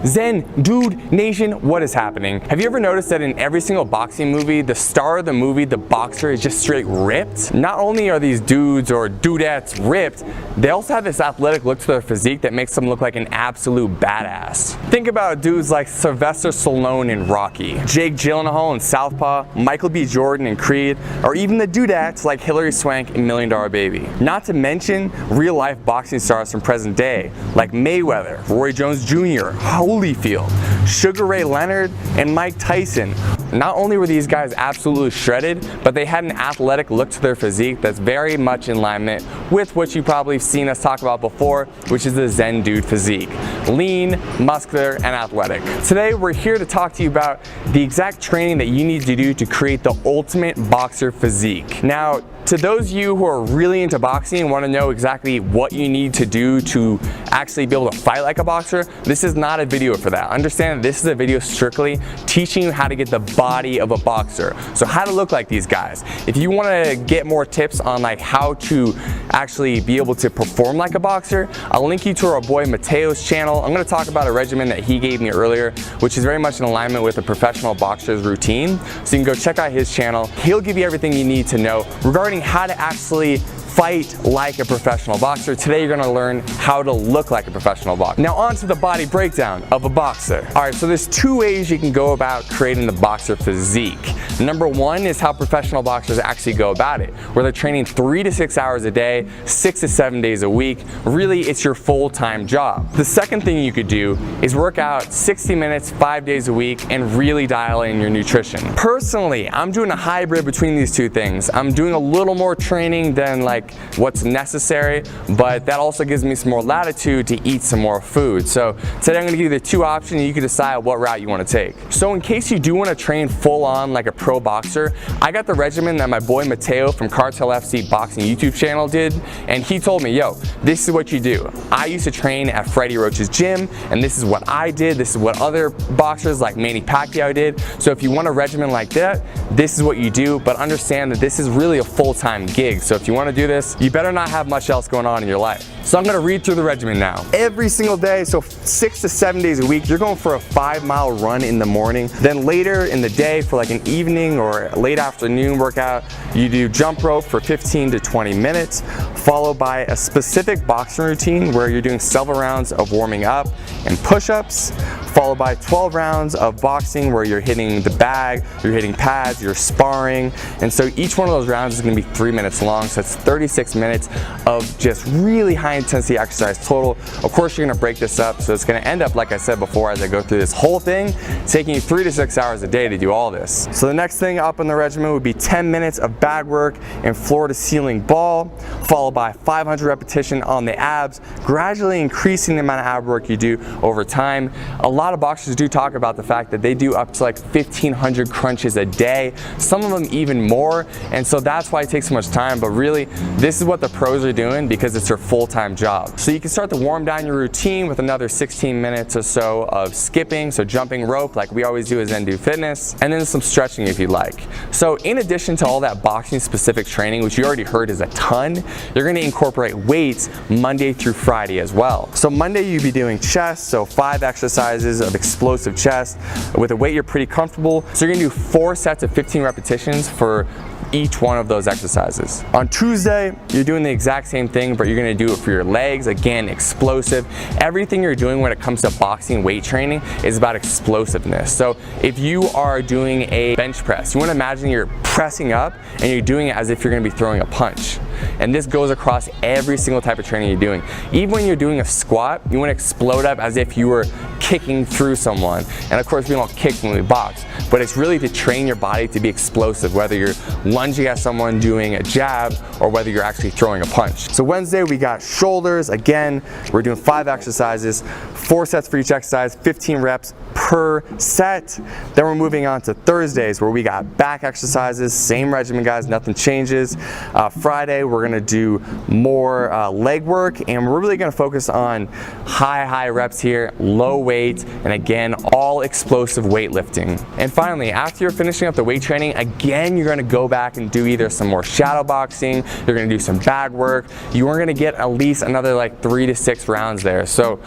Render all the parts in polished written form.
Zen Dude Nation, what is happening? Have you ever noticed that in every single boxing movie, the star of the movie, the boxer, is just straight ripped? Not only are these dudes or dudettes ripped, they also have this athletic look to their physique that makes them look like an absolute badass. Think about dudes like Sylvester Stallone in Rocky, Jake Gyllenhaal in Southpaw, Michael B. Jordan in Creed, or even the dudettes like Hilary Swank in $1 Million Baby. Not to mention real-life boxing stars from present day like Mayweather, Roy Jones Jr., Holyfield, Sugar Ray Leonard, and Mike Tyson. Not only were these guys absolutely shredded, but they had an athletic look to their physique that's very much in alignment with what you've probably seen us talk about before, which is the Zen Dude physique. Lean, muscular, and athletic. Today we're here to talk to you about the exact training that you need to do to create the ultimate boxer physique. Now, to those of you who are really into boxing and want to know exactly what you need to do to actually be able to fight like a boxer, this is not a video for that. Understand that this is a video strictly teaching you how to get the body of a boxer. So how to look like these guys. If you want to get more tips on like how to actually be able to perform like a boxer, I'll link you to our boy Mateo's channel. I'm going to talk about a regimen that he gave me earlier, which is very much in alignment with a professional boxer's routine. So you can go check out his channel. He'll give you everything you need to know regarding how to actually fight like a professional boxer. Today you're gonna learn how to look like a professional boxer. Now on to the body breakdown of a boxer. All right, so there's two ways you can go about creating the boxer physique. Number one is how professional boxers actually go about it, where they're training 3 to 6 hours a day, 6 to 7 days a week. Really, it's your full-time job. The second thing you could do is work out 60 minutes, 5 days a week, and really dial in your nutrition. Personally, I'm doing a hybrid between these two things. I'm doing a little more training than like what's necessary, but that also gives me some more latitude to eat some more food. So today I'm going to give you the two options and you can decide what route you want to take. So in case you do want to train full on like a pro boxer, I got the regimen that my boy Mateo from Cartel FC Boxing YouTube channel did, and he told me, yo, this is what you do. I used to train at Freddie Roach's gym, and this is what I did. This is what other boxers like Manny Pacquiao did. So if you want a regimen like that, this is what you do, but understand that this is really a full-time gig. So if you want to do this, you better not have much else going on in your life. So I'm going to read through the regimen now. Every single day, so 6 to 7 days a week, you're going for a 5-mile run in the morning. Then later in the day for like an evening or late afternoon workout, you do jump rope for 15 to 20 minutes, followed by a specific boxing routine where you're doing several rounds of warming up and push-ups, followed by 12 rounds of boxing where you're hitting the bag, you're hitting pads, you're sparring. And so each one of those rounds is going to be 3 minutes long, so it's 36 minutes of just really high intensity exercise total. Of course, you're going to break this up, so it's going to end up, like I said before, as I go through this whole thing, taking you 3 to 6 hours a day to do all this. So the next thing up in the regimen would be 10 minutes of bag work and floor to ceiling ball, followed by 500 repetition on the abs, gradually increasing the amount of ab work you do over time. A lot of boxers do talk about the fact that they do up to like 1,500 crunches a day, some of them even more, and so that's why it takes so much time. But really, this is what the pros are doing because it's their full-time job. So you can start to warm down your routine with another 16 minutes or so of skipping, so jumping rope like we always do as Zen Dude Fitness, and then some stretching if you'd like. So in addition to all that boxing specific training, which you already heard is a ton, you're going to incorporate weights Monday through Friday as well. So Monday you'll be doing chest, so 5 exercises of explosive chest with a weight you're pretty comfortable. So you're going to do 4 sets of 15 repetitions for each one of those exercises. On Tuesday, you're doing the exact same thing, but you're going to do it for your legs. Again, explosive. Everything you're doing when it comes to boxing weight training is about explosiveness. So if you are doing a bench press, you want to imagine you're pressing up and you're doing it as if you're going to be throwing a punch. And this goes across every single type of training you're doing. Even when you're doing a squat, you want to explode up as if you were kicking through someone. And of course, we don't kick when we box, but it's really to train your body to be explosive, whether you're lunging at someone doing a jab or whether you're actually throwing a punch. So Wednesday, we got shoulders. Again, we're doing 5 exercises, 4 sets for each exercise, 15 reps per set. Then we're moving on to Thursdays where we got back exercises, same regimen guys, nothing changes. Friday, we're gonna do more leg work, and we're really gonna focus on high reps here, low weight, and again, all explosive weightlifting. And finally, after you're finishing up the weight training, again, you're gonna go back and do either some more shadow boxing, you're gonna do some bag work, you are gonna get at least another like 3 to 6 rounds there. So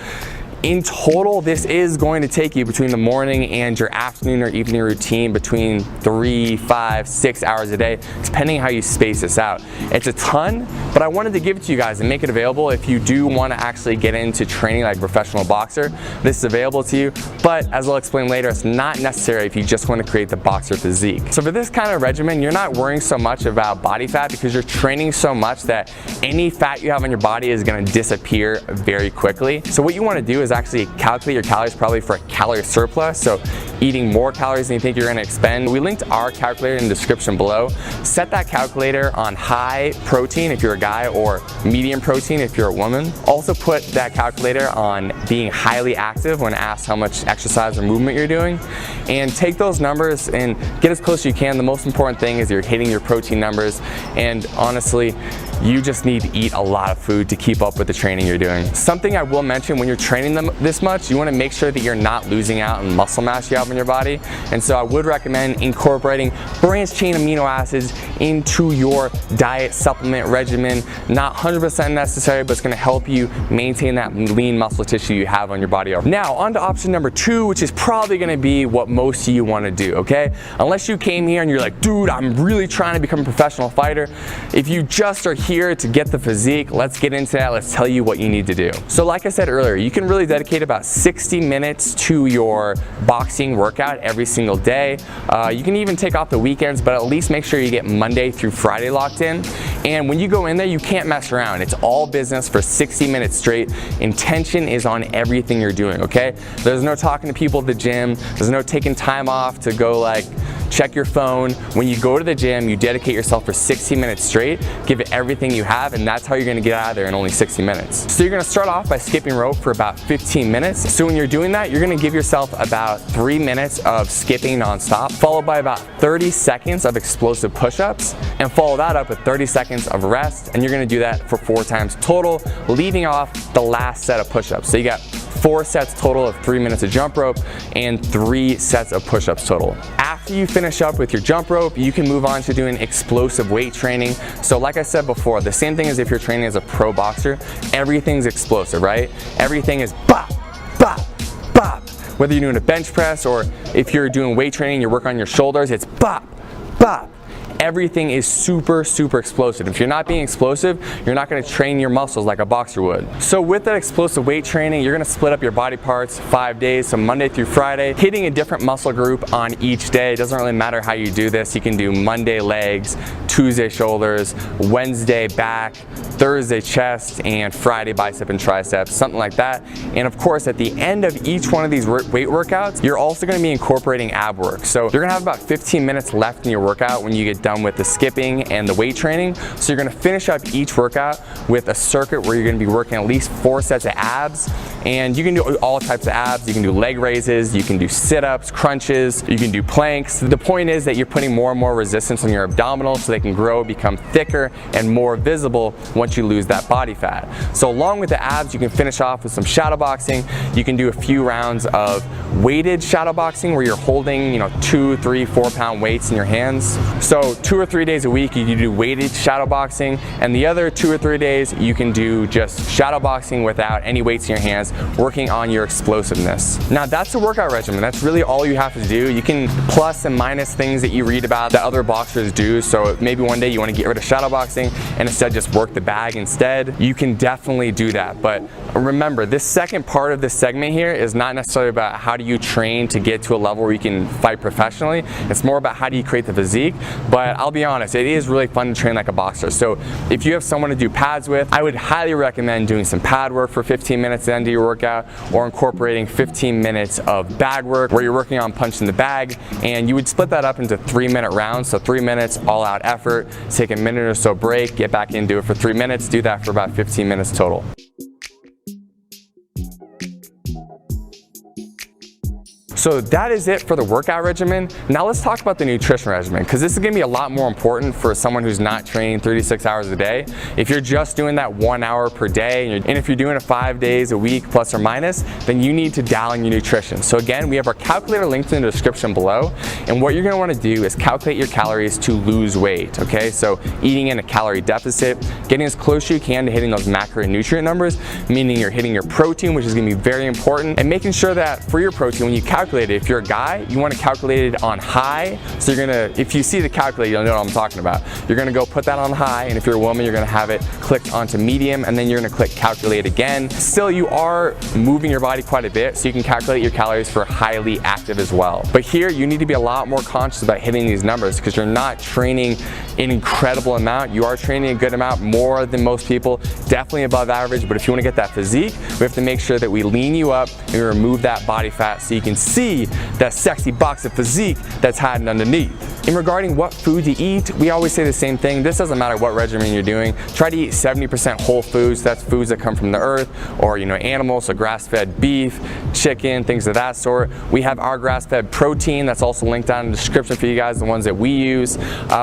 In total, this is going to take you between the morning and your afternoon or evening routine between 3, 5, 6 hours a day, depending how you space this out. It's a ton, but I wanted to give it to you guys and make it available if you do want to actually get into training like a professional boxer. This is available to you, but as I'll explain later, it's not necessary if you just want to create the boxer physique. So for this kind of regimen, you're not worrying so much about body fat because you're training so much that any fat you have on your body is going to disappear very quickly. So what you want to do is actually calculate your calories probably for a calorie surplus, so eating more calories than you think you're going to expend. We linked our calculator in the description below. Set that calculator on high protein if you're a guy or medium protein if you're a woman. Also put that calculator on being highly active when asked how much exercise or movement you're doing, and take those numbers and get as close as you can. The most important thing is you're hitting your protein numbers, and honestly, you just need to eat a lot of food to keep up with the training you're doing. Something I will mention, when you're training them this much, you want to make sure that you're not losing out on muscle mass you have in your body. And so I would recommend incorporating branched chain amino acids into your diet supplement regimen. Not 100% necessary, but it's going to help you maintain that lean muscle tissue you have on your body. Now on to option number 2, which is probably going to be what most of you want to do, okay? Unless you came here and you're like, dude, I'm really trying to become a professional fighter. If you just are here to get the physique, let's get into that. Let's tell you what you need to do. So like I said earlier, you can really dedicate about 60 minutes to your boxing workout every single day. You can even take off the weekends, but at least make sure you get Monday through Friday locked in. And when you go in there, you can't mess around. It's all business for 60 minutes straight. Intention is on everything you're doing, okay? There's no talking to people at the gym. There's no taking time off to go like check your phone. When you go to the gym, you dedicate yourself for 60 minutes straight, give it everything you have, and that's how you're gonna get out of there in only 60 minutes. So you're gonna start off by skipping rope for about 15 minutes. So when you're doing that, you're gonna give yourself about 3 minutes of skipping nonstop, followed by about 30 seconds of explosive push-ups, and follow that up with 30 seconds of rest, and you're gonna do that for 4 times total, leaving off the last set of push-ups. So you got 4 sets total of 3 minutes of jump rope and 3 sets of push-ups total. After you finish up with your jump rope, you can move on to doing explosive weight training. So like I said before, the same thing as if you're training as a pro boxer, everything's explosive, right? Everything is bop, bop, bop. Whether you're doing a bench press or if you're doing weight training, you work on your shoulders, it's bop, bop. Everything is super, super explosive. If you're not being explosive, you're not gonna train your muscles like a boxer would. So with that explosive weight training, you're gonna split up your body parts 5 days, so Monday through Friday, hitting a different muscle group on each day. It doesn't really matter how you do this. You can do Monday legs, Tuesday shoulders, Wednesday back, Thursday chest, and Friday bicep and triceps, something like that. And of course, at the end of each one of these weight workouts, you're also gonna be incorporating ab work. So you're gonna have about 15 minutes left in your workout when you get done with the skipping and the weight training. So you're gonna finish up each workout with a circuit where you're gonna be working at least 4 sets of abs. And you can do all types of abs. You can do leg raises, you can do sit-ups, crunches, you can do planks. The point is that you're putting more and more resistance on your abdominals so they can grow, become thicker, and more visible once you lose that body fat. So along with the abs, you can finish off with some shadow boxing. You can do a few rounds of weighted shadow boxing where you're holding, 2, 3, 4 pound weights in your hands. So 2 or 3 days a week, you can do weighted shadow boxing, and the other 2 or 3 days, you can do just shadow boxing without any weights in your hands, working on your explosiveness. Now that's a workout regimen. That's really all you have to do. You can plus and minus things that you read about that other boxers do. So maybe one day you want to get rid of shadow boxing and instead just work the bag instead. You can definitely do that. But remember, this second part of this segment here is not necessarily about how do you train to get to a level where you can fight professionally. It's more about how do you create the physique. But I'll be honest, it is really fun to train like a boxer. So if you have someone to do pads with, I would highly recommend doing some pad work for 15 minutes at the end of your workout, or incorporating 15 minutes of bag work where you're working on punching the bag, and you would split that up into 3-minute rounds. So 3 minutes all out effort, take a minute or so break, get back in, do it for 3 minutes, do that for about 15 minutes total. So that is it for the workout regimen. Now let's talk about the nutrition regimen, because this is gonna be a lot more important for someone who's not training 36 hours a day. If you're just doing that 1 hour per day, and if you're doing it 5 days a week plus or minus, then you need to dial in your nutrition. So again, we have our calculator linked in the description below, and what you're gonna wanna do is calculate your calories to lose weight, okay? So eating in a calorie deficit, getting as close as you can to hitting those macronutrient numbers, meaning you're hitting your protein, which is gonna be very important, and making sure that for your protein, when you calculate it, if you're a guy, you wanna calculate it on high. So you're gonna, if you see the calculator, you'll know what I'm talking about. You're gonna go put that on high, and if you're a woman, you're gonna have it clicked onto medium, and then you're gonna click calculate again. Still, you are moving your body quite a bit, so you can calculate your calories for highly active as well. But here, you need to be a lot more conscious about hitting these numbers, because you're not training an incredible amount. You are training a good amount, more than most people, definitely above average. But if you wanna get that physique, we have to make sure that we lean you up and we remove that body fat so you can see that sexy boxer physique that's hiding underneath. In regarding what food to eat, we always say the same thing. This doesn't matter what regimen you're doing. Try to eat 70% whole foods. That's foods that come from the earth, or animals, so grass-fed beef, chicken, things of that sort. We have our grass-fed protein that's also linked down in the description for you guys, the ones that we use.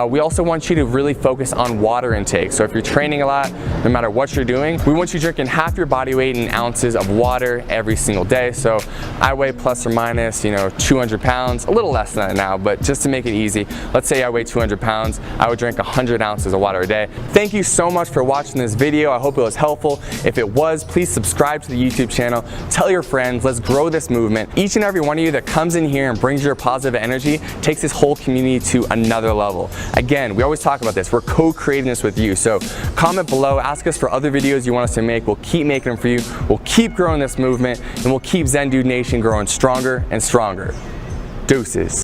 We also want you to really focus on water intake. So if you're training a lot, no matter what you're doing, we want you drinking half your body weight in ounces of water every single day. So I weigh plus or minus 200 pounds, a little less than that now, but just to make it easy, let's say I weigh 200 pounds, I would drink 100 ounces of water a day. Thank you so much for watching this video. I hope it was helpful. If it was, please subscribe to the YouTube channel, tell your friends, let's grow this movement. Each and every one of you that comes in here and brings your positive energy takes this whole community to another level. Again, we always talk about this, we're co-creating this with you. So comment below, ask us for other videos you want us to make. We'll keep making them for you. We'll keep growing this movement, and we'll keep Zen Dude Nation growing stronger and stronger. Deuces.